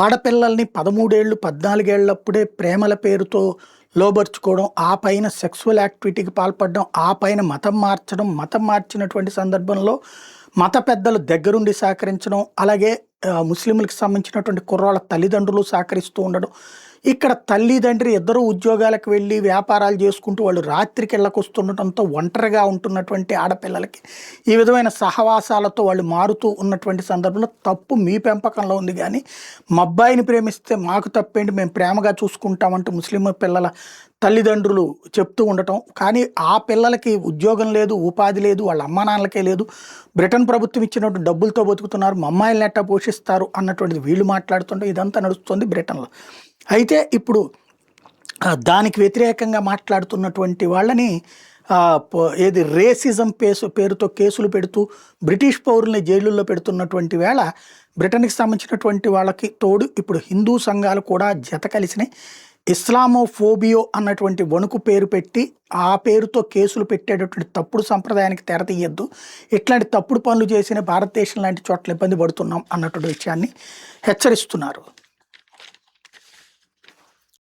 ఆడపిల్లల్ని 13 ఏళ్ళు, 14 ఏళ్ళప్పుడే ప్రేమల పేరుతో లోబరుచుకోవడం, ఆ పైన సెక్సువల్ యాక్టివిటీకి పాల్పడడం, ఆ పైన మతం మార్చడం, మతం మార్చినటువంటి సందర్భంలో మత పెద్దలు దగ్గరుండి సహకరించడం, అలాగే ముస్లింలకు సంబంధించినటువంటి కుర్రాళ్ళ తల్లిదండ్రులు సహకరిస్తూ ఉండడం. ఇక్కడ తల్లిదండ్రి ఇద్దరూ ఉద్యోగాలకు వెళ్ళి వ్యాపారాలు చేసుకుంటూ వాళ్ళు రాత్రికి ఇళ్ళకొస్తుండటంతో ఒంటరిగా ఉంటున్నటువంటి ఆడపిల్లలకి ఈ విధమైన సహవాసాలతో వాళ్ళు మారుతూ ఉన్నటువంటి సందర్భంలో తప్పు మీ పెంపకంలో ఉంది కానీ మా అబ్బాయిని ప్రేమిస్తే మాకు తప్పేంటి, మేము ప్రేమగా చూసుకుంటామంటూ ముస్లిం పిల్లల తల్లిదండ్రులు చెప్తూ ఉండటం. కానీ ఆ పిల్లలకి ఉద్యోగం లేదు, ఉపాధి లేదు, వాళ్ళ అమ్మా నాన్నలకే లేదు, బ్రిటన్ ప్రభుత్వం ఇచ్చినట్టు డబ్బులతో బతుకుతున్నారు, మా అమ్మాయిలను ఎట్టా పోషిస్తారు అన్నటువంటిది వీళ్ళు మాట్లాడుతుంటే ఇదంతా నడుస్తుంది బ్రిటన్లో. అయితే ఇప్పుడు దానికి వ్యతిరేకంగా మాట్లాడుతున్నటువంటి వాళ్ళని ఏది రేసిజం పేరుతో కేసులు పెడుతూ బ్రిటిష్ పౌరుల్ని జైలుల్లో పెడుతున్నటువంటి వేళ బ్రిటన్కి సంబంధించినటువంటి వాళ్ళకి తోడు ఇప్పుడు హిందూ సంఘాలు కూడా జత కలిసినాయి. ఇస్లామోఫోబియో అన్నటువంటి వణుకు పేరు పెట్టి ఆ పేరుతో కేసులు పెట్టేటటువంటి తప్పుడు సంప్రదాయానికి తెరతీయద్దు, ఇట్లాంటి తప్పుడు పనులు చేసిన భారతదేశం లాంటి చోట్ల ఇబ్బంది పడుతున్నాం అన్నటువంటి విషయాన్ని హెచ్చరిస్తున్నారు.